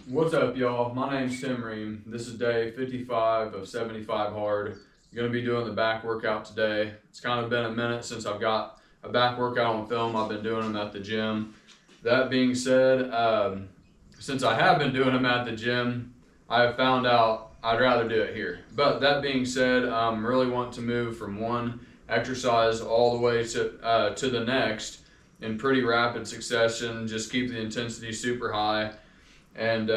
What's up, y'all? My name's Tim Ream. This is day 55 of 75 hard. I'm going to be doing the back workout today. It's kind of been a minute since I've got a back workout on film. I've been doing them at the gym. That being said, since I have been doing them at the gym, I have found out I'd rather do it here. But that being said, really want to move from one exercise all the way to the next in pretty rapid succession. Just keep the intensity super high. And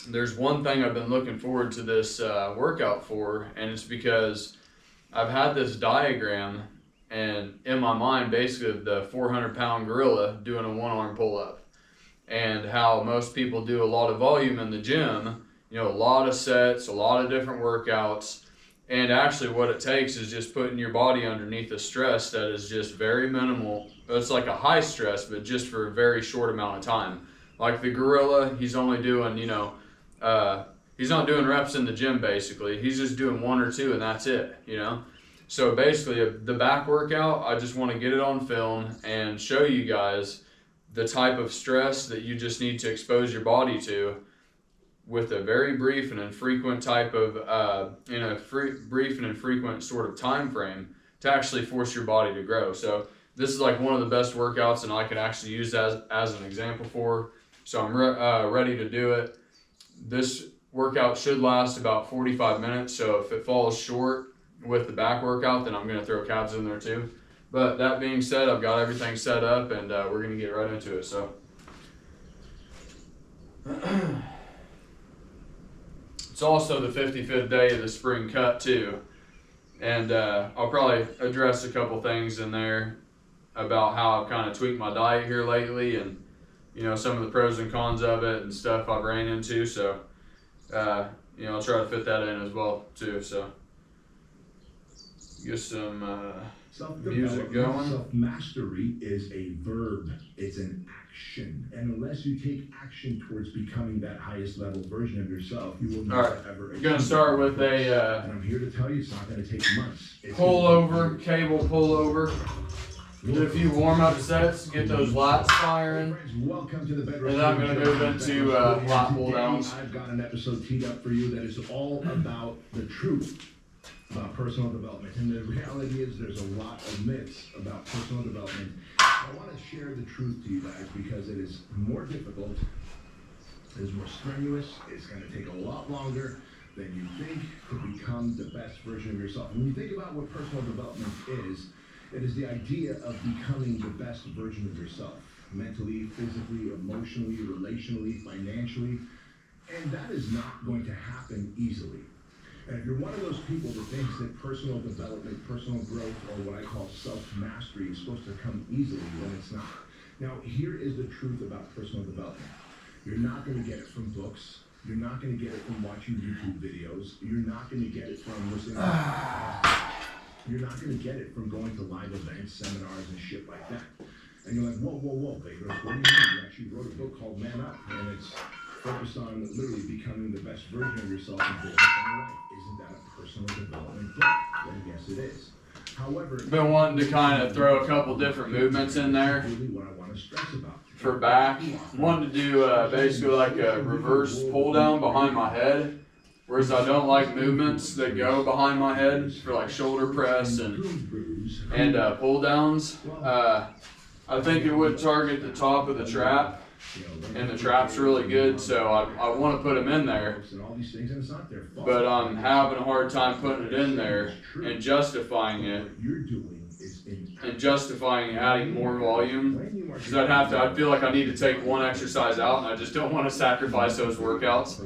there's one thing I've been looking forward to this workout for, and it's because I've had this diagram and in my mind basically of the 400-pound gorilla doing a one-arm pull-up, and how most people do a lot of volume in the gym, you know, a lot of sets, a lot of different workouts, and actually what it takes is just putting your body underneath a stress that is just very minimal. It's like a high stress, but just for a very short amount of time. Like the gorilla, he's only doing, he's not doing reps in the gym basically. He's just doing one or two and that's it, you know? So basically the back workout, I just want to get it on film and show you guys the type of stress that you just need to expose your body to with a very brief and infrequent type of, brief and infrequent sort of time frame to actually force your body to grow. So this is like one of the best workouts and I can actually use that as an example for. So I'm ready to do it. This workout should last about 45 minutes. So if it falls short with the back workout, then I'm going to throw calves in there too. But that being said, I've got everything set up and we're going to get right into it. So it's also the 55th day of the spring cut too. And I'll probably address a couple things in there about how I've kind of tweaked my diet here lately and, you know, some of the pros and cons of it and stuff I've ran into. So, I'll try to fit that in as well too. So, get some music going. Self-mastery is a verb. It's an action. And unless you take action towards becoming that highest level version of yourself, you will never ever achieve. I'm going to start with a and I'm here to tell you it's not going to take months. Pullover, cable pullover. Do a few warm-up sets, get those lats firing, welcome to the bedroom. And then I'm going to move into lat pull-downs. I've got an episode teed up for you that is all about the truth about personal development. And the reality is there's a lot of myths about personal development. I want to share the truth to you guys because it is more difficult, it is more strenuous, it's going to take a lot longer than you think to become the best version of yourself. When you think about what personal development is, it is the idea of becoming the best version of yourself, mentally, physically, emotionally, relationally, financially, and that is not going to happen easily. And if you're one of those people that thinks that personal development, personal growth, or what I call self-mastery is supposed to come easily, then it's not. Now, here is the truth about personal development. You're not going to get it from books. You're not going to get it from watching YouTube videos. You're not going to get it from listening to podcasts. You're not going to get it from going to live events, seminars, and shit like that. And you're like, whoa, Baker, what do you mean? You actually wrote a book called Man Up, and it's focused on literally becoming the best version of yourself in business and life. Isn't that a personal development book? Well, yes, it is. However, been wanting to kind of throw a couple different movements in there really what I want to stress about. For back. Wanted to do basically like a reverse pull down behind my head. Whereas I don't like movements that go behind my head for like shoulder press and pull downs. I think it would target the top of the trap, and the trap's really good, so I want to put them in there. But I'm having a hard time putting it in there and justifying it. And justifying adding more volume, because I'd feel like I need to take one exercise out, and I just don't want to sacrifice those workouts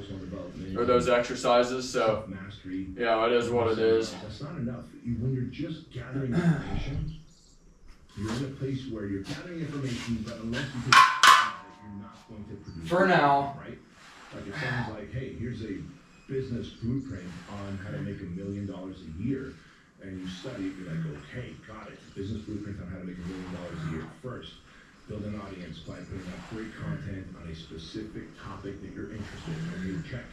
or those exercises. So yeah, it is what it is. That's not enough. When you're just gathering information, you're in a place where you're gathering information, but unless you can, you're not going to produce. For now, right? Like it sounds like, hey, here's a business blueprint on how to make $1 million a year. And you study it, you're like, okay, got it. Business blueprint on how to make $1 million a year. First, build an audience by putting out great content on a specific topic that you're interested in. I need to check.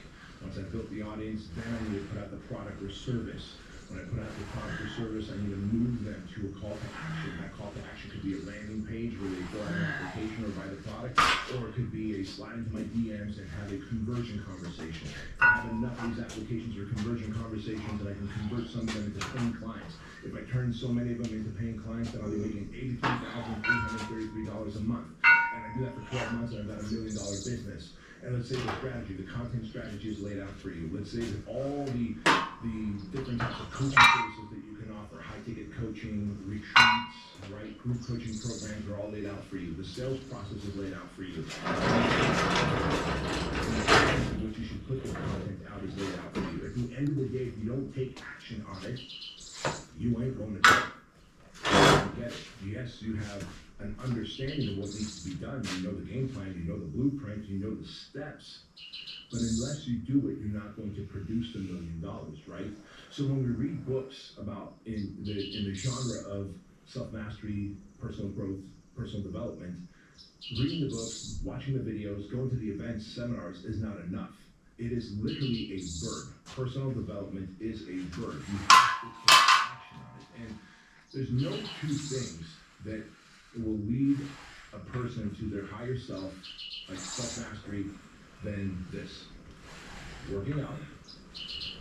Once I built the audience, then I need to put out the product or service. When I put out the product or service, I need to move them to a call to action. That call to action could be a landing page where they fill out an application or buy the product, or it could be a slide into my DMs and have a conversion conversation. I have enough of these applications or conversion conversations that I can convert some of them into paying clients. If I turn so many of them into paying clients, then I'll be making $83,333 a month. And I do that for 12 months, and I've got $1 million business. And let's say the strategy, the content strategy is laid out for you. Let's say that all the different types of coaching services that you can offer, high ticket coaching, retreats, right, group coaching programs are all laid out for you. The sales process is laid out for you. What you should put the content out is laid out for you. At the end of the day, if you don't take action on it, you ain't going to do it. Get it. Yes, you have an understanding of what needs to be done. You know the game plan, you know the blueprint, you know the steps. But unless you do it, you're not going to produce the $1 million, right? So when we read books about in the genre of self-mastery, personal growth, personal development, reading the books, watching the videos, going to the events, seminars is not enough. It is literally a verb. Personal development is a verb. You have to take action on it. And there's no two things that will lead a person to their higher self, like self-mastery, than this. Working out,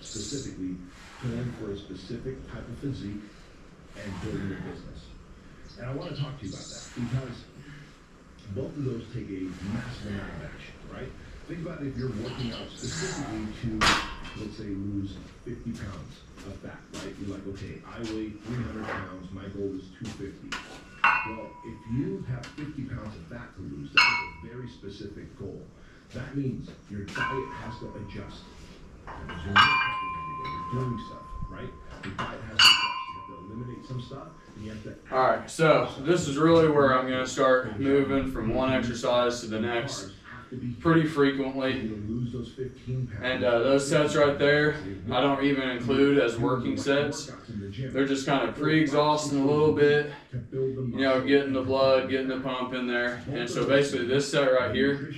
specifically, going for a specific type of physique and building your business. And I want to talk to you about that because both of those take a massive amount of action, right? Think about if you're working out specifically to, let's say, lose 50 pounds of fat, right? You're like, okay, I weigh 300 pounds, my goal is 250. Well, if you have 50 pounds of fat to lose, that is a very specific goal. That means your diet has to adjust. Because you're doing stuff, right? Your diet has to adjust. You have to eliminate some stuff, and you have to... All right, so this is really where I'm going to start moving from one exercise to the next pretty frequently. And those sets right there, I don't even include as working sets. They're just kind of pre-exhausting a little bit, you know, getting the blood, getting the pump in there. And so basically this set right here,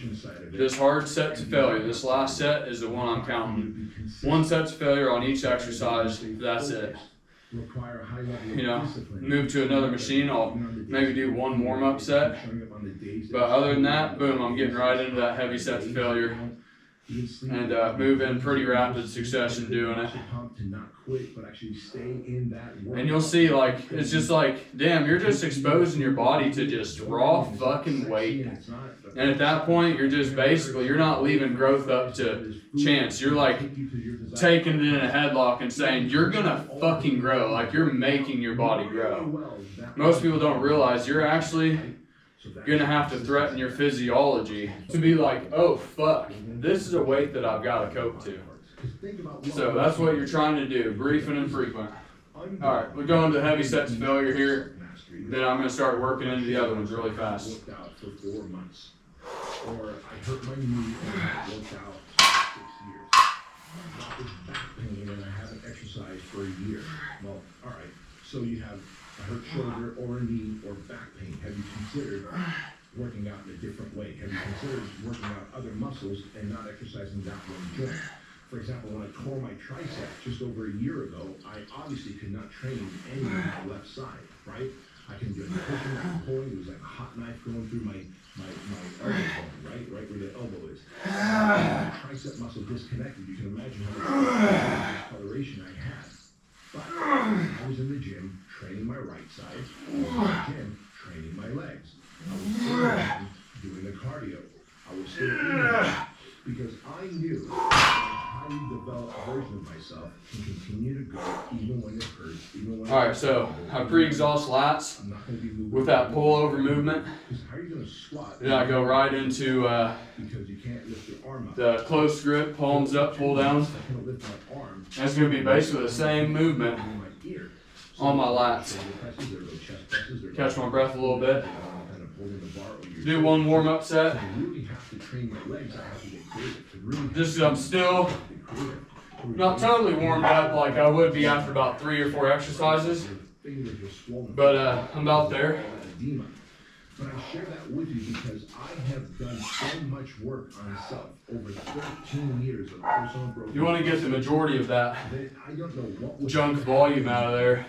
this hard set to failure, this last set is the one I'm counting. One set to failure on each exercise, that's it. You know, move to another machine, I'll maybe do one warm-up set. But other than that, boom, I'm getting right into that heavy set to failure. And move in pretty rapid succession doing it. And you'll see, like, it's just like, damn, you're just exposing your body to just raw fucking weight. And at that point, you're just basically, you're not leaving growth up to chance. You're like taking it in a headlock and saying, you're gonna fucking grow. Like, you're making your body grow. Most people don't realize you're actually gonna have to threaten your physiology to be like, oh fuck, this is a weight that I've got to cope to. So that's what you're trying to do, brief and infrequent. Alright, we're going to heavy set to failure here. Then I'm gonna start working into the other ones really fast. Or I hurt my knee and I worked out for 6 years. I've got this back pain and I haven't exercised for a year. Well, alright, so you have a hurt shoulder or a knee or back pain. Have you considered working out in a different way? Have you considered working out other muscles and not exercising that one joint? For example, when I tore my tricep just over a year ago, I obviously could not train any of my left side, right? I can do any pushing, I can pulling. It was like a hot knife going through my elbow bone, right where the elbow is. The tricep muscle disconnected. You can imagine how much discoloration I had. But I was in the gym training my right side. I was in the gym training my legs. I was still doing the cardio. I was still eating because I knew that a highly developed version of myself can continue to go even when it hurts, even when. All right, so I pre-exhaust lats with that pull-over movement. Then I go right into the close grip, palms up, pull down. That's going to be basically the same movement on my lats. Catch my breath a little bit. Do one warm-up set. Just I'm still not totally warmed up like I would be after about 3 or 4 exercises, but I'm about there. But I share that with you because I have done so much work on self over 13 years of personal growth. You want to get the majority of that I don't know what would junk volume out of there.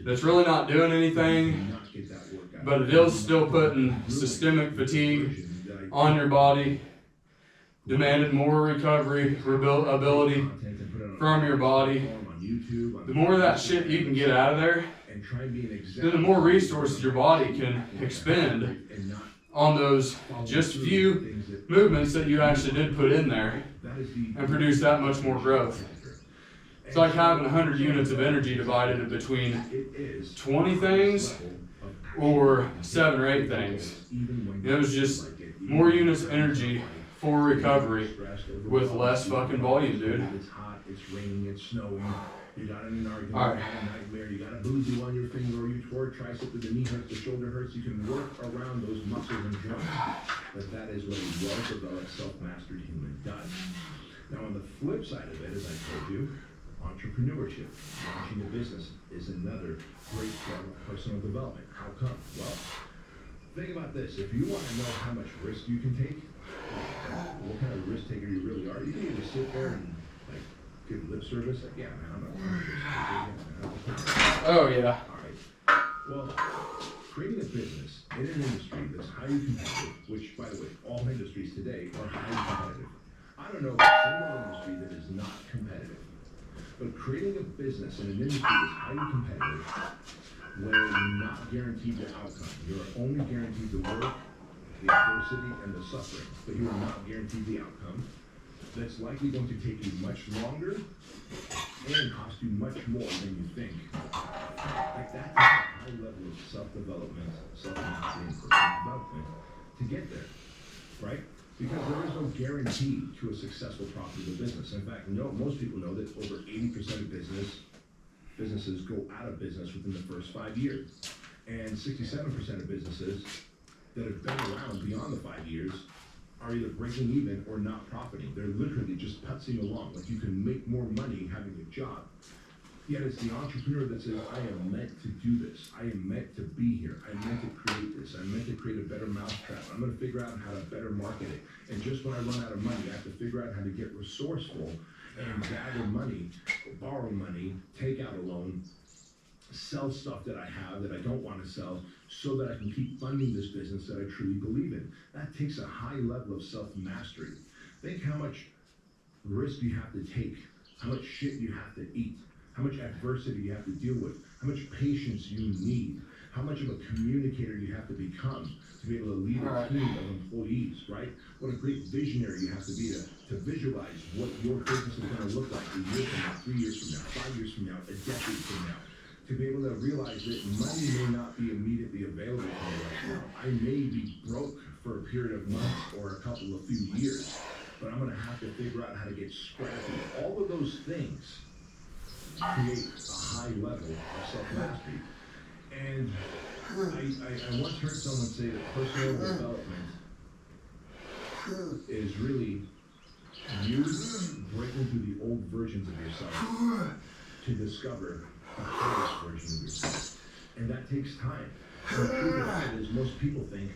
That's really not doing anything, but it is still putting systemic fatigue on your body, demanding more recovery ability from your body. The more of that shit you can get out of there, then the more resources your body can expend on those just few movements that you actually did put in there and produce that much more growth. It's like having 100 units of energy divided between 20 things or 7 or 8 things. It was just more units of energy for recovery with less fucking volume, dude. It's hot, it's raining, it's snowing. You got in an argument, you got a nightmare, you got a boozy on your finger, or you tore a tricep, the knee hurts, the shoulder hurts. You can work around those muscles and joints. But that is what a well-developed, self-mastered human does. Now, on the flip side of it, as I told you, entrepreneurship, launching a business, is another great form of personal development. How come? Well, think about this. If you want to know how much risk you can take, what kind of risk taker you really are, you can either sit there and give lip service. Like, yeah, man, I'm not risk taker. Oh, yeah. All right. Well, creating a business in an industry that's highly competitive, which, by the way, all industries today are highly competitive. I don't know of a single industry that is not competitive. But creating a business in an industry that's highly competitive, where you're not guaranteed the outcome. You're only guaranteed the work, the adversity, and the suffering, but you are not guaranteed the outcome. That's likely going to take you much longer and cost you much more than you think. Like, that's a high level of self-development, self-mastery, and personal development to get there, right? Because there is no guarantee to a successful, profitable business. In fact, most people know that over 80% of businesses go out of business within the first 5 years. And 67% of businesses that have been around beyond the 5 years are either breaking even or not profiting. They're literally just putzing along. Like, you can make more money having a job. Yet it's the entrepreneur that says, I am meant to do this. I am meant to be here. I'm meant to create this. I'm meant to create a better mousetrap. I'm going to figure out how to better market it. And just when I run out of money, I have to figure out how to get resourceful and gather money, borrow money, take out a loan, sell stuff that I have that I don't want to sell, so that I can keep funding this business that I truly believe in. That takes a high level of self-mastery. Think how much risk you have to take, how much shit you have to eat, how much adversity you have to deal with, how much patience you need, how much of a communicator you have to become to be able to lead a team of employees, right? What a great visionary you have to be to visualize what your business is going to look like a year from now, 3 years from now, 5 years from now, a decade from now. To be able to realize that money may not be immediately available to me right now. I may be broke for a period of months or a few years, but I'm going to have to figure out how to get scrappy. All of those things create a high level of self-mastery. And I once heard someone say that personal development is really you breaking through the old versions of yourself to discover the highest version of yourself. And that takes time. The truth of it is, most people think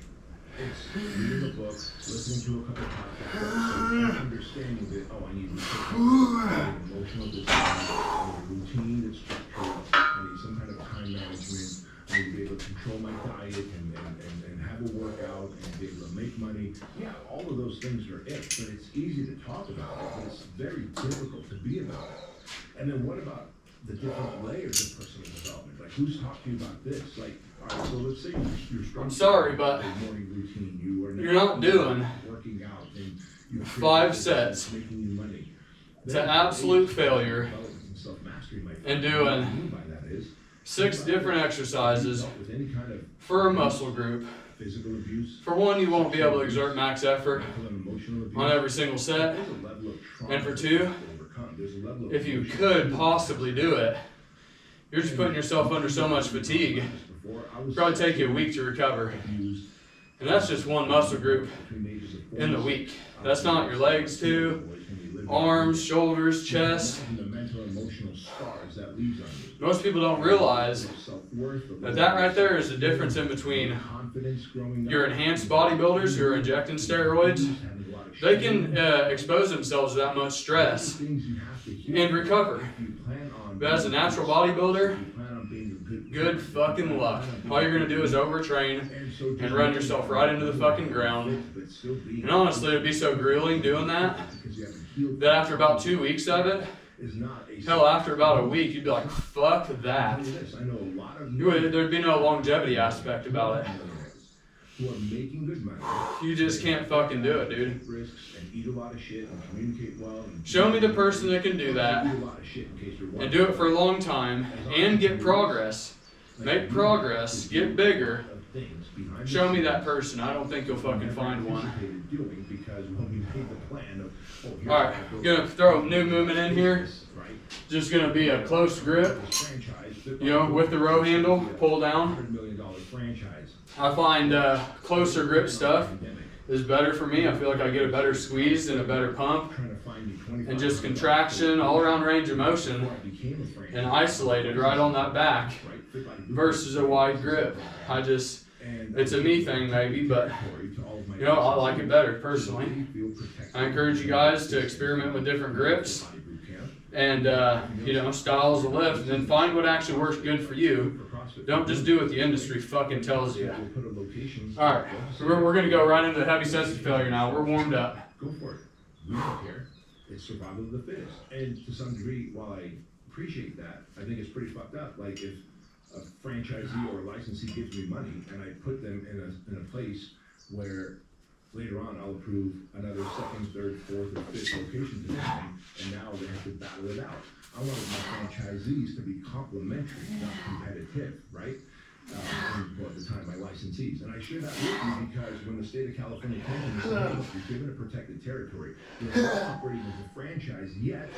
it's reading a book, listening to a couple of podcasts, and understanding that, I need emotional discipline, I need a routine that's structured, I need some kind of time management, I need to be able to control my diet and have a workout and be able to make money. Yeah, all of those things are it, but it's easy to talk about it, but it's very difficult to be about it. And then what about the different layers of personal development? Like, who's talking about this? Like, all right, so let's say you're struggling. I'm sorry, but morning routine. You're not doing working out and you 5 sets making you money. to absolute failure and doing 6 different exercises for a muscle group. Physical abuse. For one, you won't be able to exert max effort on every single set. And for 2, if you could possibly do it, you're just putting yourself under so much fatigue. It'll probably take you a week to recover. And that's just one muscle group in the week. That's not your legs too, arms, shoulders, chest. Most people don't realize That right there is the difference in between your enhanced bodybuilders who are injecting steroids. They can expose themselves to that much stress and recover. But as a natural bodybuilder, good fucking luck. All you're gonna do is overtrain and run yourself right into the fucking ground. And honestly, it'd be so grueling doing that after about 2 weeks of it, hell, after about a week, you'd be like, fuck that. There'd be no longevity aspect about it. You just can't fucking do it, dude. Show me the person that can do that and do it for a long time and get progress. Make progress, get bigger. Show me that person. I don't think you'll fucking find one. Alright, gonna throw a new movement in here. Just gonna be a close grip, you know, with the row handle, pull down. I find closer grip stuff is better for me. I feel like I get a better squeeze and a better pump. And just contraction, all around range of motion, and isolated right on that back versus a wide grip. It's a me thing maybe, but you know, I like it better personally. I encourage you guys to experiment with different grips and you know, styles of lift, and then find what actually works good for you. Don't just do what the industry fucking tells you. Alright, we're gonna go right into the heavy sets of failure now. We're warmed up. Go for it. We don't care. It's survival of the fittest. And to some degree, while I appreciate that, I think it's pretty fucked up. Like if a franchisee or a licensee gives me money and I put them in a place where later on I'll approve another second, third, fourth, or fifth location to them, and now they have to battle it out. I want my franchisees to be complementary, not competitive, right? Well, at the time, my licensees. And I share that with you because when the state of California came in and said, hey, look, you're given a protected territory, you're not operating as a franchise yet,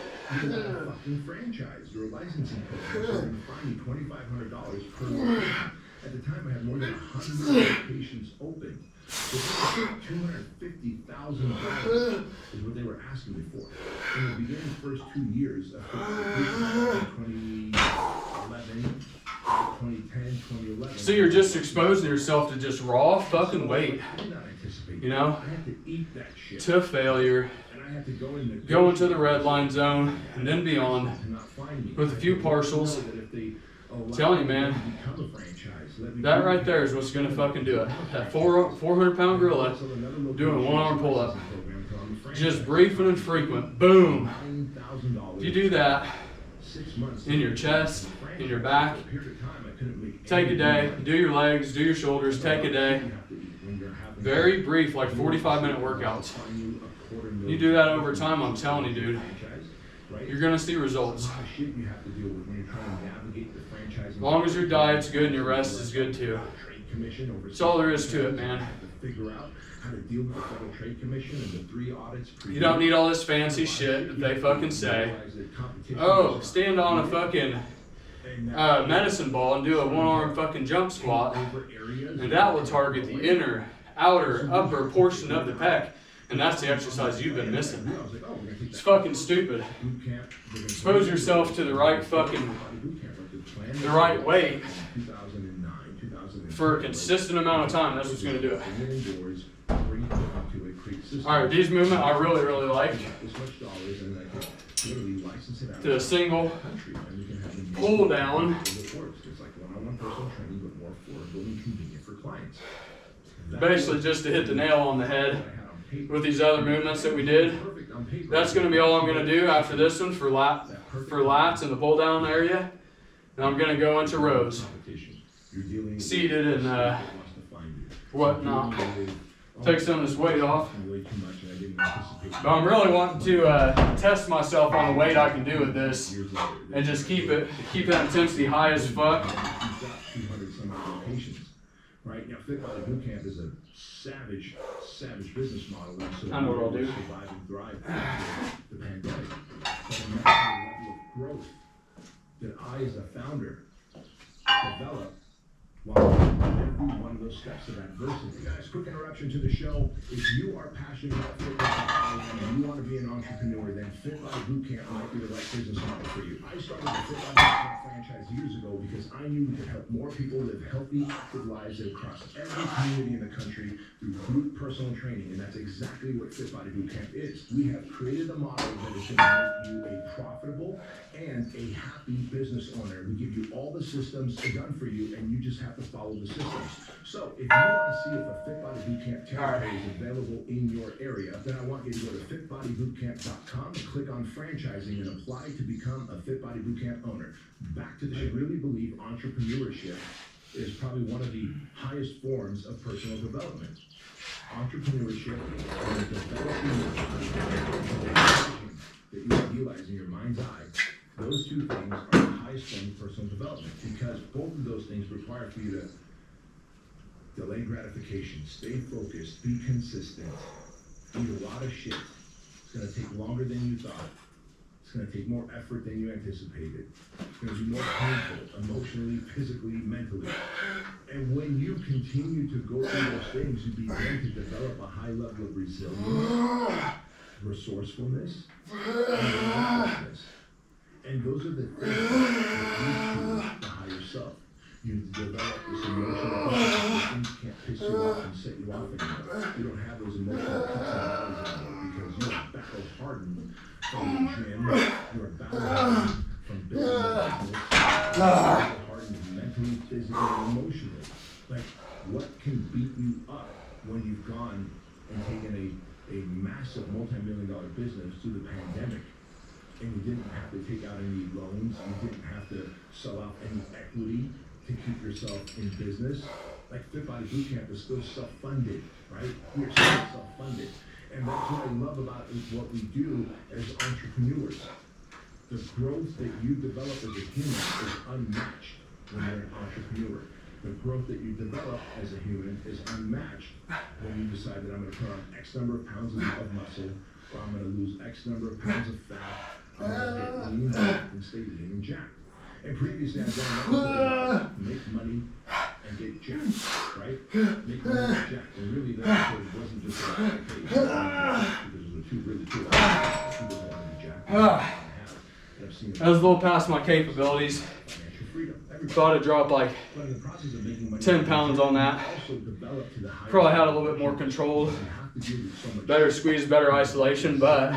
you're not a fucking franchise, you're a licensing program, so they're going to fine you $2,500 per location. At the time, I had more than 100 locations open. $250,000 is what they were asking me for. In the beginning, first 2 years of 2011, 2010, 2011. So you're just exposing yourself to just raw fucking weight, you know, to failure, go into the red line zone, and then beyond with a few partials. I'm telling you, man, that right there is what's gonna fucking do it. That 400-pound gorilla doing a one-arm pull-up, just brief and infrequent. Boom. If you do that in your chest, in your back, take a day. Do your legs, do your shoulders. Take a day. Very brief, like 45-minute workouts. You do that over time, I'm telling you, dude, you're gonna see results. As long as your diet's good and your rest is good too. That's all there is to it, man. You don't need all this fancy shit that they fucking say. Oh, stand on a fucking medicine ball and do a one-arm fucking jump squat, and that will target the inner, outer, upper portion of the pec. And that's the exercise you've been missing. It's fucking stupid. Expose yourself to the right weight for a consistent amount of time. That's what's going to do it. Alright, these movement I really, really like. To a single pull down. Basically just to hit the nail on the head with these other movements that we did. That's going to be all I'm going to do after this one for lats in the pull down area. And I'm going to go into rows, seated and whatnot. Take some of this weight off. But I'm really wanting to test myself on the weight I can do with this and just keep that intensity high as fuck. Right now, Fit Body Bootcamp is a savage business model. So I know what I'll do. Survive and thrive through the pandemic. But imagine the level of growth that I, as a founder, develop while every one of those steps of adversity. Guys, quick interruption to the show. If you are passionate about fitness and you want want to be an entrepreneur, then Fit Body Bootcamp might be the right business model for you. I started the Fit Body Bootcamp franchise years ago because I knew we could help more people live healthy, active lives across every community in the country through group personal training, and that's exactly what Fit Body Bootcamp is. We have created a model that is going to make you a profitable and a happy business owner. We give you all the systems done for you, and you just have to follow the systems. So if you want to see if a Fit Body Bootcamp Timecode is available in your area, then I want you to go to fitbodybootcamp.com and click on franchising and apply to become a Fit Body Bootcamp owner. Back to the, I really believe entrepreneurship is probably one of the highest forms of personal development. Entrepreneurship and developing the that you idealize in your mind's eye. Those two things are the highest form of personal development because both of those things require for you to delay gratification, stay focused, be consistent, eat a lot of shit. It's going to take longer than you thought. It's going to take more effort than you anticipated. It's going to be more painful, emotionally, physically, mentally. And when you continue to go through those things, you begin to develop a high level of resilience, resourcefulness, and relentlessness. And those are the things that lead to the higher self. You develop this emotional that things can't piss you off and set you off anymore. You don't have those emotional peaks and valleys anymore because you're battle hardened from the gym, you're battle hardened from building a business, you're battle hardened mentally, physically, and emotionally. Like, what can beat you up when you've gone and taken a massive multi-million-dollar business through the pandemic? And you didn't have to take out any loans, you didn't have to sell out any equity to keep yourself in business. Like Fit Body Bootcamp is still self-funded, right? We're still self-funded. And that's what I love about what we do as entrepreneurs. The growth that you develop as a human is unmatched when you're an entrepreneur. The growth that you develop as a human is unmatched when you decide that I'm going to put on X number of pounds of muscle, or I'm going to lose X number of pounds of fat, I'm going to get lean and stay lean and jacked. And previously I've done make money and get jacked, right? Make money and get jacked. And really that wasn't just about the case, because it was two really cool people that wanted to be jacked. That was a little past my capabilities. Thought I'd drop like 10 pounds on that. Probably had a little bit more control, better squeeze, better isolation, but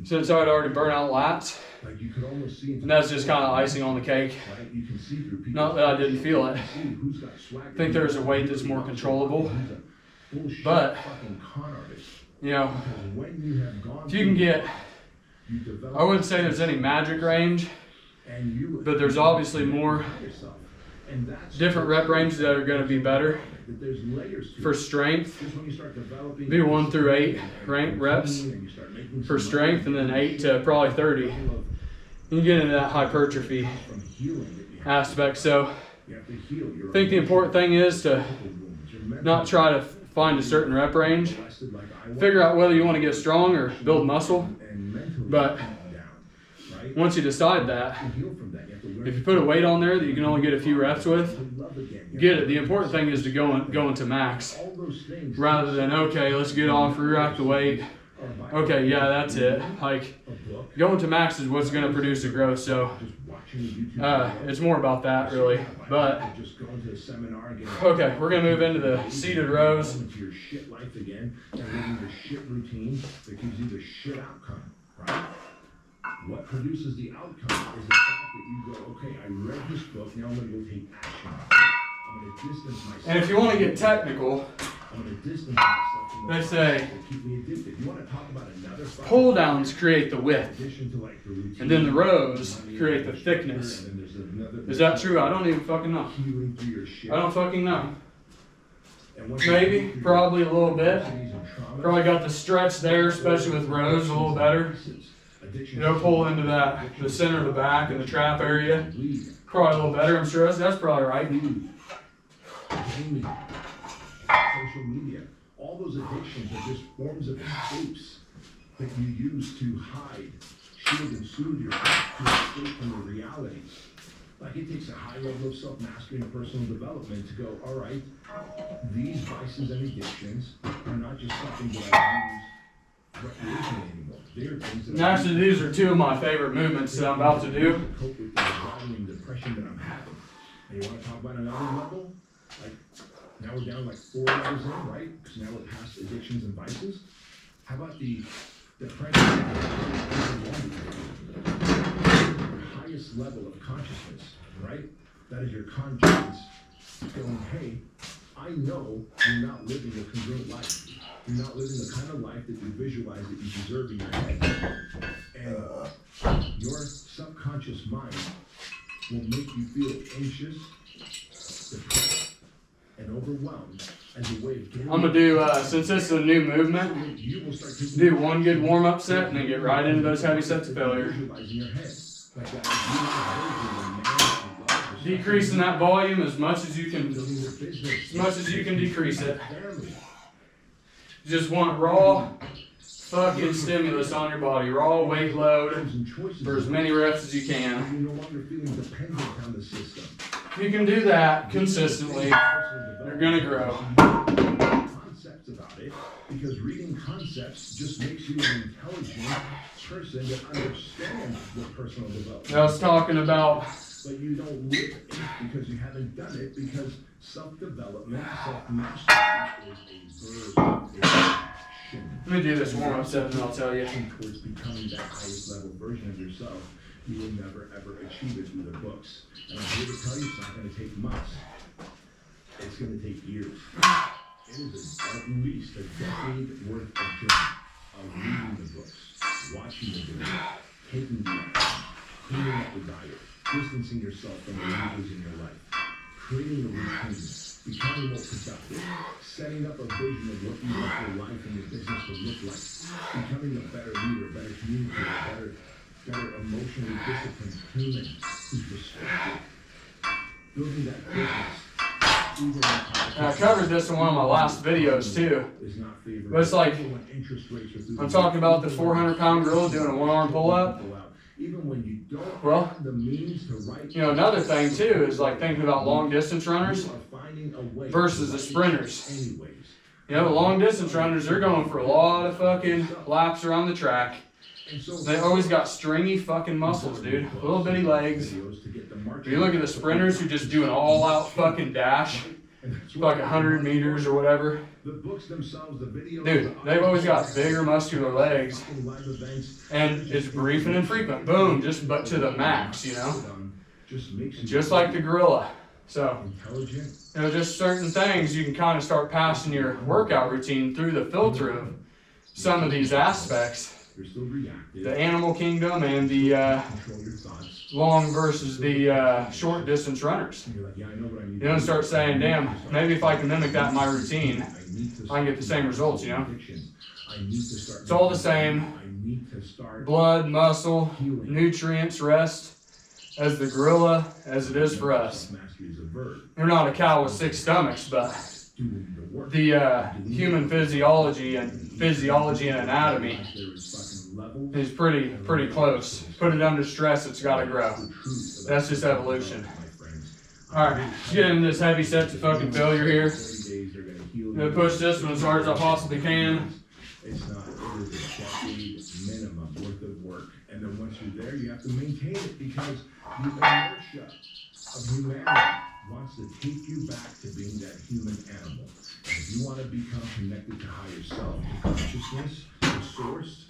since I'd already burnt out lats, and that's just kind of icing on the cake. Not that I didn't feel it. I think there's a weight that's more controllable, but you know, if you can get, I wouldn't say there's any magic range, but there's obviously more different rep ranges that are going to be better. For strength, be 1 through 8 reps for strength, and then 8 to probably 30. You get into that hypertrophy aspect. So I think the important thing is to not try to find a certain rep range. Figure out whether you want to get strong or build muscle. But once you decide that, if you put a weight on there that you can only get a few reps with, get it. The important thing is to go into max rather than, okay, let's get off, re-rack the weight. Okay, yeah, that's it. Like, going to max is what's going to produce the growth. So it's more about that, really. But okay, we're going to move into the seated rows. What produces the outcome is the fact that you go, okay, I read this book, now I'm going to go take action. I'm going to distance myself. And if you want to get technical, I'm going to distance myself from they say keep me addicted. You want to talk about another pull downs create the width, and then the rows create the thickness. Is that true? I don't even fucking know. I don't fucking know. Maybe, probably a little bit. Probably got the stretch there, especially with rows, a little better. You know, pull into that, the center of the back and the trap area. Probably a little better, I'm sure. That's probably right. Social media, all those addictions are just forms of escapes that you use to hide, shield, and soothe yourself to escape from the realities. Like, it takes a high level of self-mastery and personal development to go, all right, these vices and addictions are not just something that I use recreationally anymore. There are things And actually, these are two of my favorite movements that I'm about to do. cope with the anxiety and depression that I'm having. And you want to talk about another level? Like, now we're down like 4 levels in, right? Because now we're past addictions and vices. How about the depression? The highest level of consciousness, right? That is your conscience going, hey, I know you're not living a congruent life. You're not living the kind of life that you visualize that you deserve in your head. And your subconscious mind will make you feel anxious, depressed, and overwhelmed as a way of getting. I'm gonna do, since this is a new movement, do one good warm-up set and then get right into those heavy sets of failure. Decreasing that volume as much as you can decrease it. You just want raw fucking stimulus on your body, raw weight load for as many reps as you can. If you can do that consistently, you're gonna grow. Concepts about it, because reading concepts just makes you an intelligent person that understands what personal development. I was talking about. But you don't live it because you haven't done it, because self-development, self-mastery is a verb. Let me do this warm-up set and I'll tell you. Towards becoming that highest level version of yourself, you will never ever achieve it through the books. And I'm here to tell you, it's not going to take months. It's going to take years. It is at least a decade worth of journey of reading the books, watching the videos, taking the action, cleaning up the diet, distancing yourself from the leaders in your life, creating a routine, becoming more productive, setting up a vision of what you want your life and your business to look like, becoming a better leader, better communicator, better emotionally disciplined human who's respected, building that business. I covered this in one of my last videos too. But it's like, I'm talking about the 400-pound gorilla doing a one-arm pull-up. Well, you know, another thing too is like thinking about long distance runners versus the sprinters. You know, the long distance runners, they're going for a lot of fucking laps around the track. They always got stringy fucking muscles, dude. Little bitty legs. If you look at the sprinters who just do an all-out fucking dash, like 100 meters or whatever. Dude, they've always got bigger muscular legs, and it's brief and infrequent. Boom, just but to the max, you know? Just like the gorilla. So, you know, just certain things you can kind of start passing your workout routine through the filter of some of these aspects. The animal kingdom and the long versus the short distance runners. You know, start saying, damn, maybe if I can mimic that in my routine, I can get the same results, you know? It's all the same. Blood, muscle, nutrients, rest, as the gorilla, as it is for us. They're not a cow with 6 stomachs, but the human physiology and anatomy is pretty close. Put it under stress, it's got to grow. That's just evolution. All right, let's get into this heavy set to fucking failure here. I'm gonna push this one as hard as I possibly can. It's not. It is a decade minimum worth of work, and then once you're there, you have to maintain it because the inertia of humanity wants to take you back to being that human animal. And if you want to become connected to higher self, to consciousness, to source,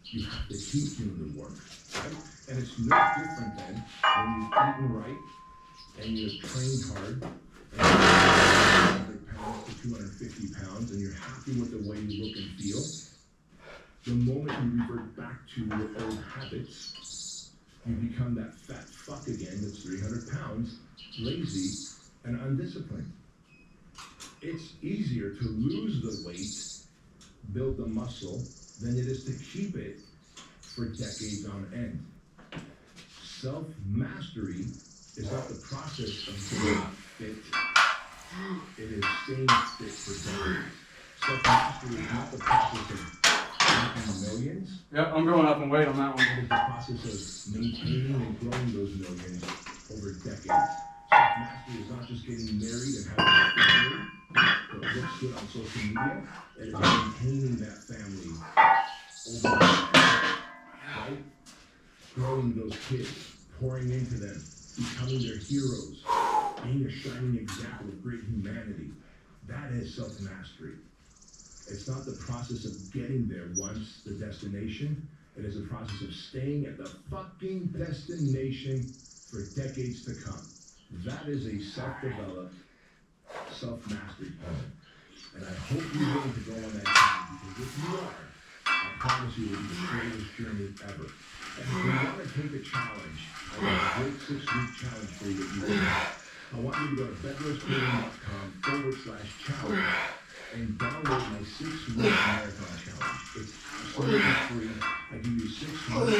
you have to keep doing the work, right? And it's no different than when you've eaten right and you've trained hard and you're 200 pounds to 250 pounds and you're happy with the way you look and feel. The moment you revert back to your old habits, you become that fat fuck again that's 300 pounds, lazy and undisciplined. It's easier to lose the weight, build the muscle, than it is to keep it for decades on end. Self-mastery is not the process of being fit. It is staying fit for decades. Self-mastery is not the process of making millions. Yep, I'm going up in weight on that one. It is the process of maintaining and growing those millions over decades. Self-mastery is not just getting married and having a family that looks good on social media. It is maintaining that family over see those kids pouring into them, becoming their heroes, being a shining example of great humanity. That is self-mastery. It's not the process of getting there once the destination. It is a process of staying at the fucking destination for decades to come. That is a self-developed, self-mastery plan. And I hope you're willing to go on that journey, because if you are, I promise you it will be the greatest journey ever. And if you want to take a challenge, I have a great 6-week challenge for you that you can have. I want you to go to bedrostcleaning.com/challenge and download my 6-week marathon challenge. It's absolutely free. I give you 6 weeks of the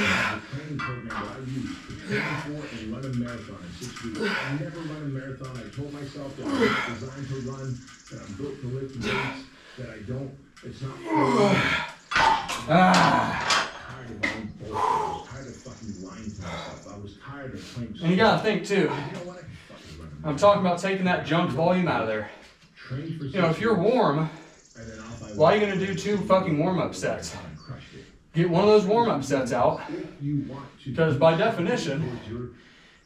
training program that I use to train for and run a marathon in 6 weeks. I never run a marathon. I told myself that I'm not designed to run, that I'm built to lift weights, that I don't, it's not fun. Tired of all bullshit. I was tired of fucking lying to myself. I was tired of playing. And you gotta think too. I'm talking about taking that junk volume out of there. You know, if you're warm, why are you gonna do 2 fucking warm-up sets? Get one of those warm-up sets out, because by definition,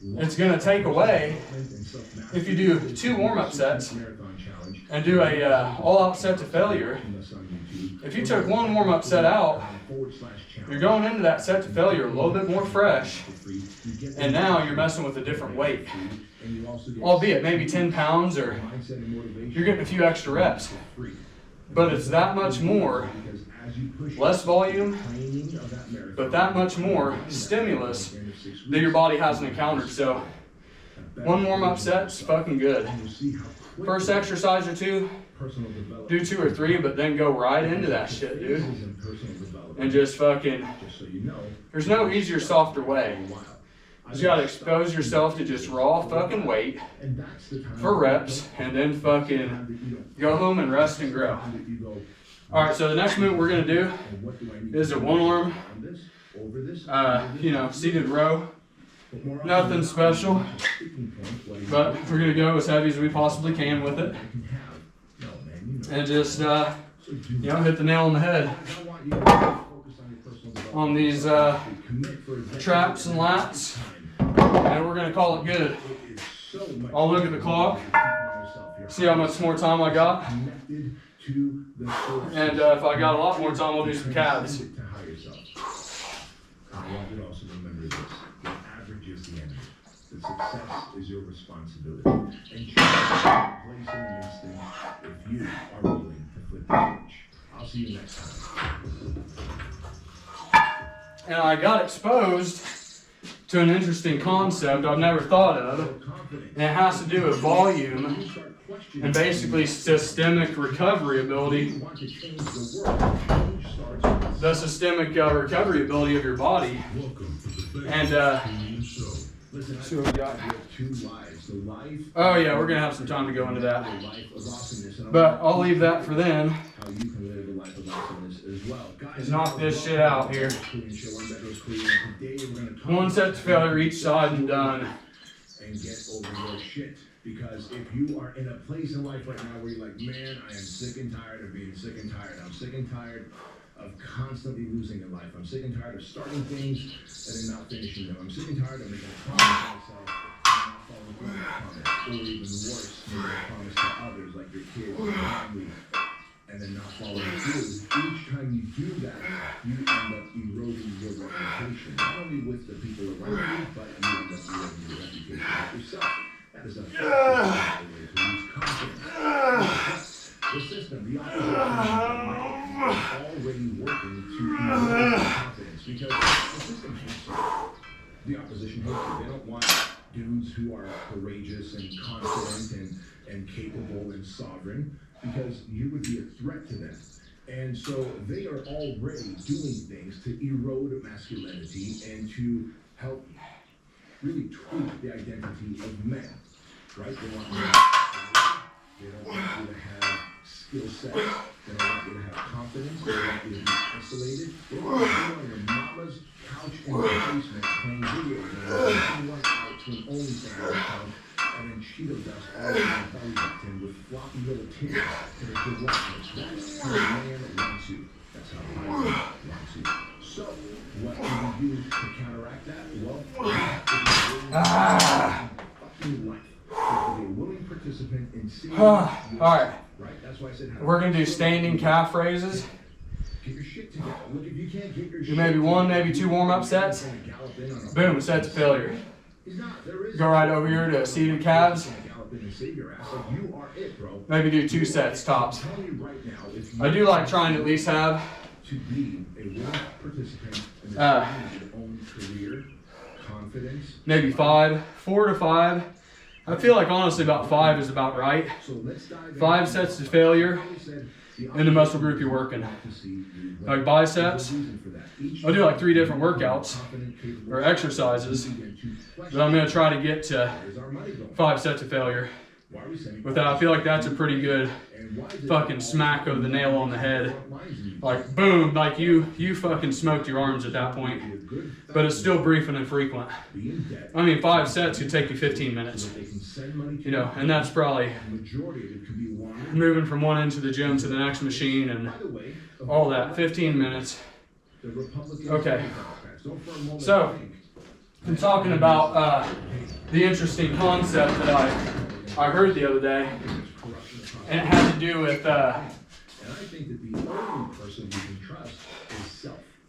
it's gonna take away, if you do 2 warm-up sets and do a all-out set to failure, if you took 1 warm-up set out, you're going into that set to failure a little bit more fresh, and now you're messing with a different weight. Albeit maybe 10 pounds, or you're getting a few extra reps. But it's that much more, less volume, but that much more stimulus that your body hasn't encountered. So 1 warm-up set's fucking good. First exercise or 2, do 2 or 3, but then go right into that shit, dude. And just fucking, there's no easier, softer way. You just gotta expose yourself to just raw fucking weight for reps, and then fucking go home and rest and grow. Alright, so the next movement we're gonna do is a 1 arm, seated row. Nothing special, but we're gonna go as heavy as we possibly can with it. And just, hit the nail on the head on these traps and lats. And we're gonna call it good. I'll look at the clock, see how much more time I got, and if I got a lot more time, I'll do some calves. I want you to also remember this: the average is the enemy. The success is your responsibility. And choose to place in an instant if you are willing to flip the switch. I'll see you next time. And I got exposed to an interesting concept I've never thought of, and it has to do with volume and basically systemic recovery ability. The systemic recovery ability of your body. And see what we got. Oh yeah, we're gonna have some time to go into that, but I'll leave that for then. Let's knock this shit out here. 1 set to failure each side and done. And get over your shit. Because if you are in a place in life right now where you're like, man, I am sick and tired of being sick and tired. I'm sick and tired of constantly losing in life. I'm sick and tired of starting things and then not finishing them. I'm sick and tired of making a promise to myself and not following through on that promise. Or even worse, making a promise to others, like your kids or your family, and then not following through. Each time you do that, you end up eroding your reputation. Not only with the people around you, but you end up eroding your reputation with yourself. That is a way to lose confidence. The system, the opposition, is already working to erode confidence, because the system hates you. The opposition hates you. They don't want dudes who are courageous and confident and capable and sovereign, because you would be a threat to them. And so they are already doing things to erode masculinity and to help really tweak the identity of men, right? They want you to, they don't want you to have skill sets. They don't want you to have confidence. They don't want you to be isolated. They don't want you on your mama's couch in the basement playing video games and you went out to an OnlyFans account and then Cheeto dust all over your belly button with floppy little titties and it's your watch. That's how a man wants you. That's how I want you. So, what do we you to counteract that? Well, fucking life. Be a willing participant in seeing. All right. Right? That's why I said We're gonna do standing calf raises. get your shit together. Look, if you can't get your Do maybe one, maybe two warm-up sets. Boom, set to failure. Go right over here to seated calves. Maybe do 2 sets tops. I do like trying to at least have to be a willing participant in your own career, confidence. maybe 4 to 5. I feel like honestly about 5 is about right. 5 sets to failure in the muscle group you're working. Like biceps, I'll do like 3 different workouts or exercises, but I'm gonna try to get to 5 sets of failure. With that, I feel like that's a pretty good fucking smack of the nail on the head. Like boom, like you fucking smoked your arms at that point. But it's still brief and infrequent. I mean, 5 sets could take you 15 minutes. You know, and that's probably moving from one end of the gym to the next machine and all that. 15 minutes. Okay. So, I'm talking about the interesting concept that I heard the other day, and it had to do with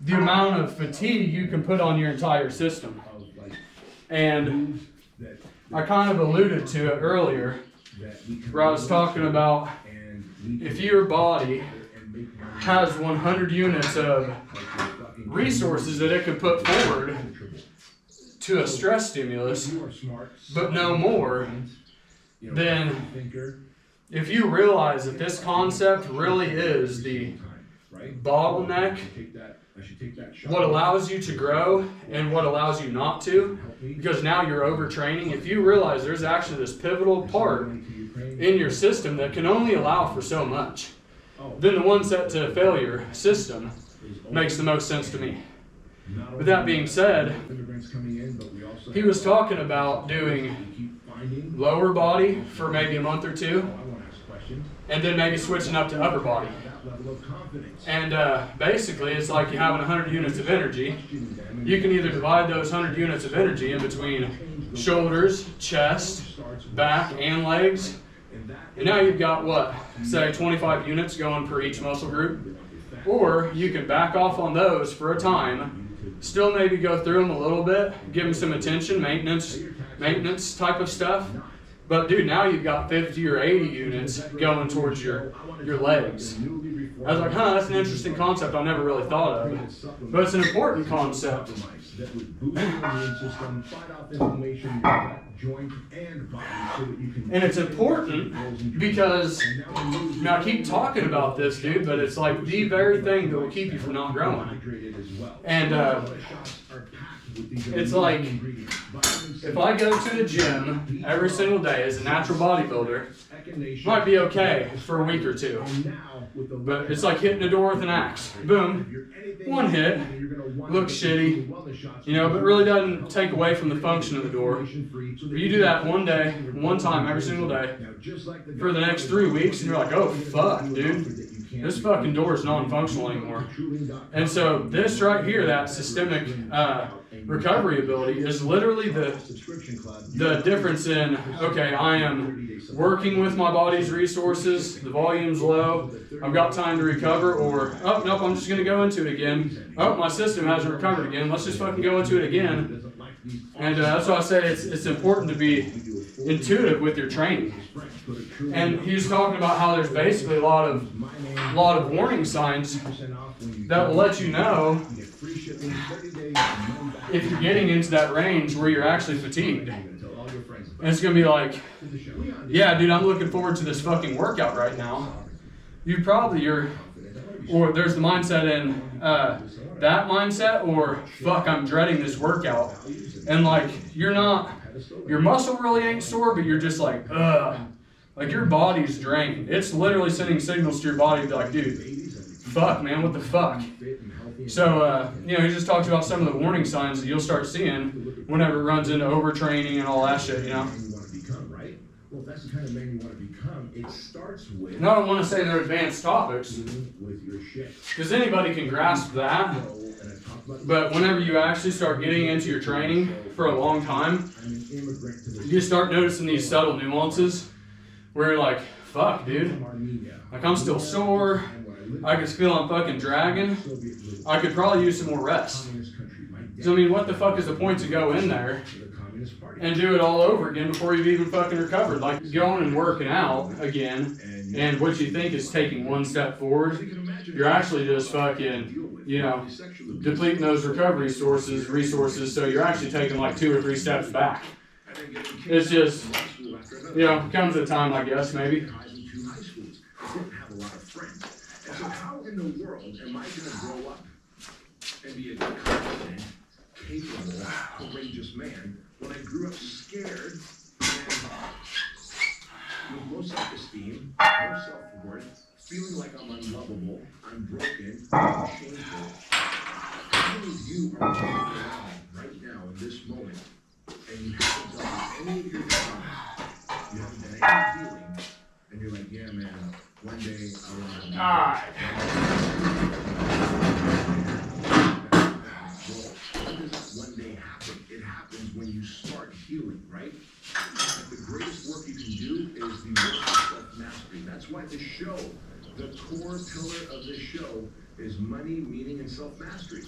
the amount of fatigue you can put on your entire system. And I kind of alluded to it earlier, where I was talking about if your body has 100 units of resources that it can put forward to a stress stimulus, but no more, then if you realize that this concept really is the bottleneck, what allows you to grow and what allows you not to, because now you're overtraining. If you realize there's actually this pivotal part in your system that can only allow for so much, then the 1 set to failure system makes the most sense to me. With that being said, he was talking about doing lower body for maybe a month or 2, and then maybe switching up to upper body. And basically, it's like you having 100 units of energy. You can either divide those 100 units of energy in between shoulders, chest, back, and legs. And now you've got what, say 25 units going per each muscle group. Or you can back off on those for a time, still maybe go through them a little bit, give them some attention, maintenance type of stuff. But dude, now you've got 50 or 80 units going towards your legs. I was like, that's an interesting concept I never really thought of. But it's an important concept. And it's important because, now I keep talking about this, dude, but it's like the very thing that will keep you from not growing. And it's like, if I go to the gym every single day as a natural bodybuilder, might be okay for a week or 2. But it's like hitting a door with an axe. Boom. 1 hit. Looks shitty. You know, but really doesn't take away from the function of the door. You do that 1 day, 1 time every single day for the next 3 weeks, and you're like, oh fuck, dude. This fucking door is non-functional anymore. And so this right here, that systemic recovery ability, is literally the difference in, okay, I am working with my body's resources, the volume's low, I've got time to recover, or, oh, nope, I'm just going to go into it again. Oh, my system hasn't recovered again, let's just fucking go into it again. And that's why I say it's important to be intuitive with your training. And he was talking about how there's basically a lot of warning signs that will let you know if you're getting into that range where you're actually fatigued. And it's going to be like, yeah, dude, I'm looking forward to this fucking workout right now. Or there's the mindset in that mindset, or fuck, I'm dreading this workout. And like, your muscle really ain't sore, but you're just like, ugh. Like your body's drained. It's literally sending signals to your body to be like, dude, fuck, man, what the fuck? So, he just talks about some of the warning signs that you'll start seeing whenever it runs into overtraining and all that shit, you know? Well, if that's the kind of man you want to become, it starts with... And I don't want to say they're advanced topics, because anybody can grasp that. But whenever you actually start getting into your training for a long time, you start noticing these subtle nuances where you're like, fuck, dude. Like, I'm still sore. I can feel I'm fucking dragging. I could probably use some more rest. So, I mean, what the fuck is the point to go in there and do it all over again before you've even fucking recovered? Like, going and working out again, and what you think is taking one step forward, you're actually just fucking, you know, depleting those recovery resources, so you're actually taking like 2 or 3 steps back. It's just, you know, comes a time, I guess, maybe. So how in the world am I going to grow up and be a confident, capable, courageous man when I grew up scared and with low self-esteem, no self-worth, feeling like I'm unlovable, I'm broken, I'm shameful? How many of you are walking around right now in this moment and you haven't done any of your trauma, you haven't done any healing, and you're like, yeah, man, one day I want to die. Well, when does one day happen? It happens when you start healing, right? Like the greatest work you can do is the work of self-mastery. That's why the show, the core pillar of this show is money, meaning, and self-mastery.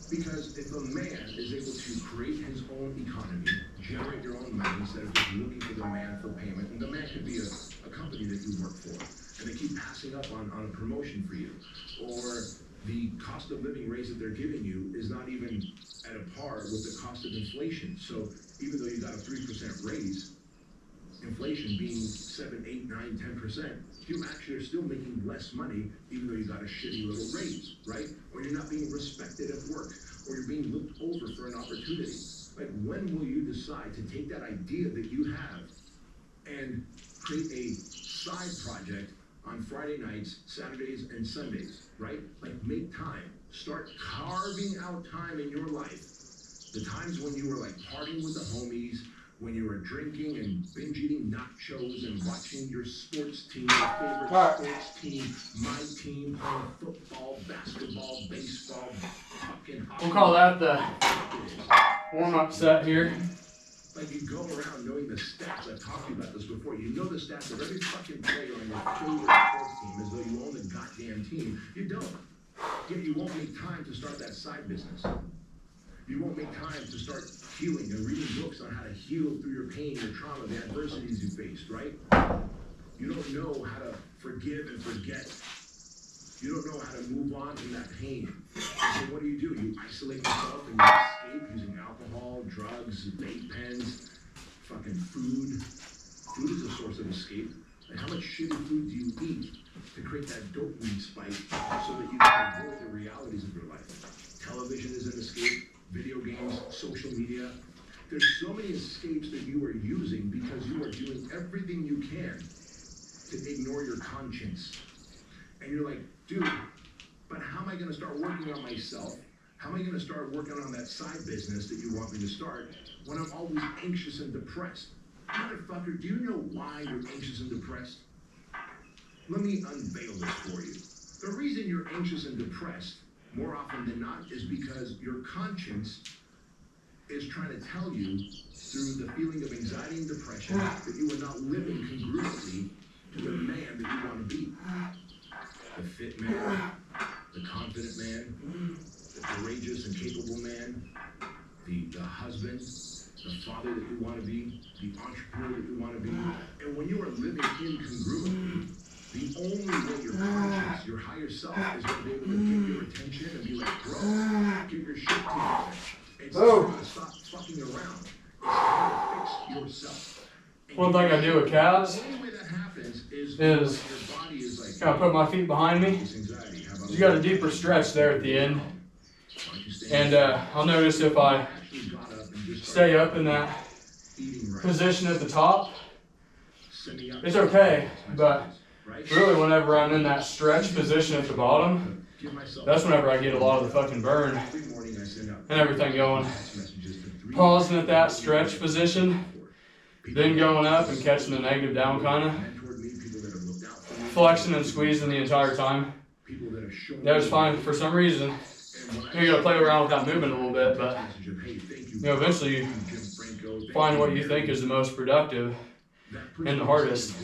Because if a man is able to create his own economy, generate your own money instead of just looking for the man for payment, and the man could be a company that you work for, and they keep passing up on a promotion for you, or the cost of living raise that they're giving you is not even at a par with the cost of inflation. So even though you got a 3% raise, inflation being 7, 8, 9, 10%, you actually are still making less money even though you got a shitty little raise, right? Or you're not being respected at work, or you're being looked over for an opportunity. Like, when will you decide to take that idea that you have and create a side project on Friday nights, Saturdays, and Sundays, right? Like, make time. Start carving out time in your life. The times when you were like partying with the homies, when you were drinking and binge eating nachos and watching your sports team, your favorite sports team, my team, playing football, basketball, baseball, fucking hockey. We'll call that the warm-up set here. Like, you go around knowing the stats. I've talked to you about this before. You know the stats of every fucking player on your favorite sports team as though you own the goddamn team. You don't. Yet you won't make time to start that side business. You won't make time to start healing and reading books on how to heal through your pain, your trauma, the adversities you faced, right? You don't know how to forgive and forget. You don't know how to move on from that pain. And so what do? You isolate yourself and you escape using alcohol, drugs, vape pens, fucking food. Food is a source of escape. Like, how much shitty food do you eat to create that dopamine spike so that you can avoid the realities of your life? Television is an escape. Video games, social media. There's so many escapes that you are using because you are doing everything you can to ignore your conscience. And you're like, dude, but how am I going to start working on myself? How am I going to start working on that side business that you want me to start when I'm always anxious and depressed? Motherfucker, do you know why you're anxious and depressed? Let me unveil this for you. The reason you're anxious and depressed more often than not is because your conscience is trying to tell you through the feeling of anxiety and depression that you are not living congruently to the man that you want to be. The fit man, the confident man, the courageous and capable man, the husband, the father that you want to be, the entrepreneur that you want to be. And when you are living incongruently, the only way your conscience, your higher self, is going to be able to get your attention and be like, bro, get your shit together. It's time to stop fucking around. It's time to fix yourself. And One thing I do with calves the only way that happens is your body is like, kind of put my feet behind me. You got a deeper stretch there at the end. And I'll notice if I stay up in that position at the top, it's okay, but really whenever I'm in that stretch position at the bottom, that's whenever I get a lot of the fucking burn and everything going. Pausing at that stretch position, then going up and catching the negative down kind of, flexing and squeezing the entire time. That was fine. For some reason, You gotta play around with that movement a little bit, but eventually you find what you think is the most productive and the hardest.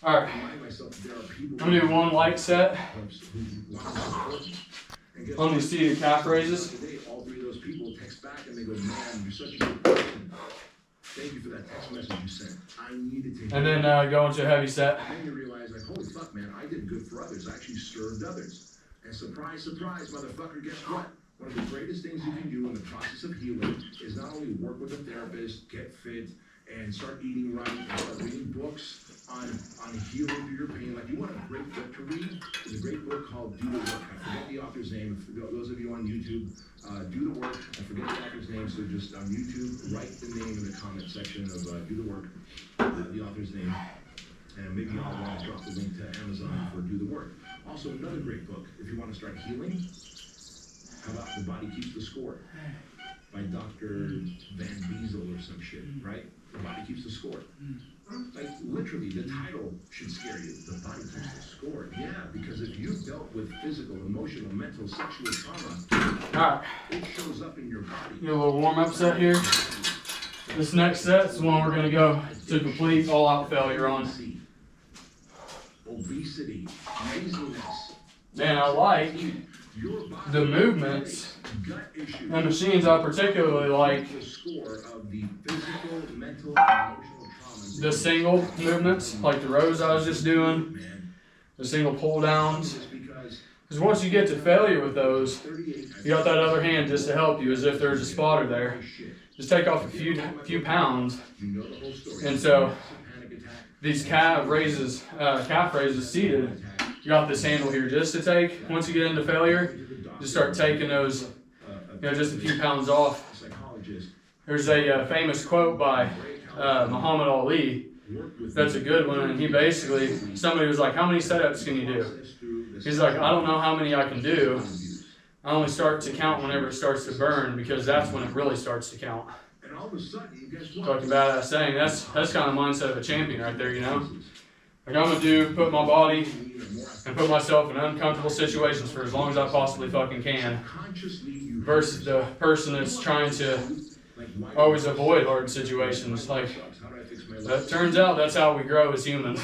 All right, I'm gonna do one light set on these seated calf raises. All three of those people text back and they go, man, you're such a good person. Thank you for that text message you sent. I needed to hear. And then go into a heavy set. And then you realize, like, holy fuck, man, I did good for others. I actually served others. And surprise, surprise, motherfucker, guess what? One of the greatest things you can do in the process of healing is not only work with a therapist, get fit, and start eating right, and start reading books on healing through your pain. Like, you want a great book to read? There's a great book called Do the Work. I forget the author's name. For those of you on YouTube, Do the Work. I forget the author's name, so just on YouTube, write the name in the comment section of Do the Work, the author's name. And maybe I'll drop the link to Amazon for Do the Work. Also, another great book, if you want to start healing, how about The Body Keeps the Score by Dr. Van Bezel or some shit, right? The Body Keeps the Score. Like, literally, the title should scare you. The Body Keeps the Score. Yeah, because if you've dealt with physical, emotional, mental, sexual trauma, All right, it shows up in your body. do a little warm-up set here. This next set is the one we're gonna go to complete all-out failure on. Obesity, laziness. Man, I like the movements and machines. I particularly like the single movements, like the rows I was just doing, the single pull downs. Because once you get to failure with those, you got that other hand just to help you, as if there's a spotter there. Just take off a few pounds. And so these calf raises seated, you got this handle here just to take. Once you get into failure, just start taking those, just a few pounds off. There's a famous quote by Muhammad Ali. That's a good one, and he basically, somebody was like, how many setups can you do? He's like, I don't know how many I can do. I only start to count whenever it starts to burn, because that's when it really starts to count. Talking about that saying, that's kind of the mindset of a champion right there, you know? Like, I'm gonna put my body and put myself in uncomfortable situations for as long as I possibly fucking can, versus the person that's trying to always avoid hard situations. Like, that turns out that's how we grow as humans.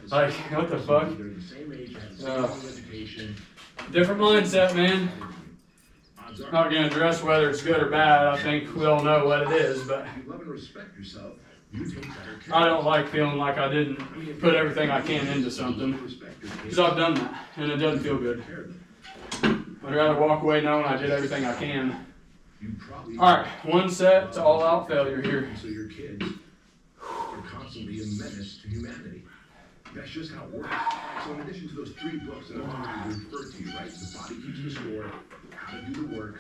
Like, what the fuck? Different mindset, man. Not gonna address whether it's good or bad. I think we all know what it is, but I don't like feeling like I didn't put everything I can into something, because I've done that, and it doesn't feel good. I'd rather walk away knowing I did everything I can. Alright, one set to all-out failure here. So your kids are constantly a menace to humanity. That's just how it works. So in addition to those 3 books that I've already referred to, right? The Body Keeps the Score, How to Do the Work,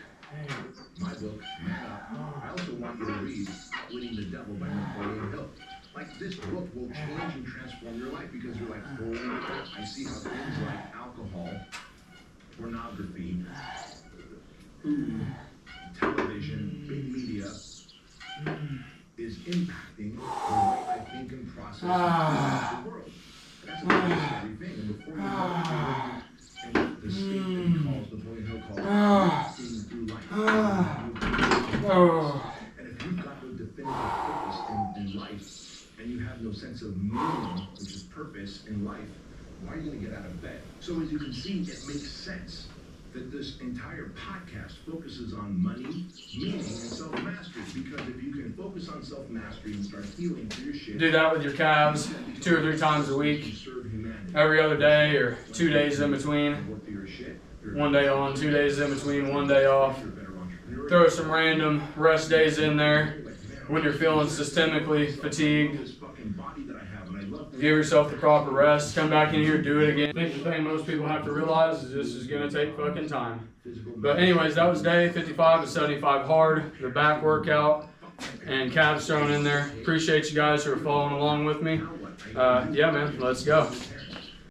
my book, Man Up. I also want you to read Winning the Devil by Napoleon Hill. Like, this book will change and transform your life, because you're like, holy crap, I see how things like alcohol, pornography, food, television, big media is impacting the way I think and process the world. That's a very scary thing. And before you know it, and the state that he calls, Napoleon Hill calls, seeing through life. And if you've got no definitive purpose in life, and you have no sense of meaning, which is purpose in life, why are you going to get out of bed? So as you can see, it makes sense that this entire podcast focuses on money, meaning, and self-mastery. Because if you can focus on self-mastery and start healing for your shit, do that with your calves 2 or 3 times a week, every other day, or 2 days in between. 1 day on, 2 days in between, 1 day off. Throw some random rest days in there when you're feeling systemically fatigued. Give yourself the proper rest. Come back in here, do it again. I think the thing most people have to realize is this is going to take fucking time. But anyways, that was day 55 of 75 hard, the back workout, and calves thrown in there. Appreciate you guys who are following along with me. Yeah, man, let's go.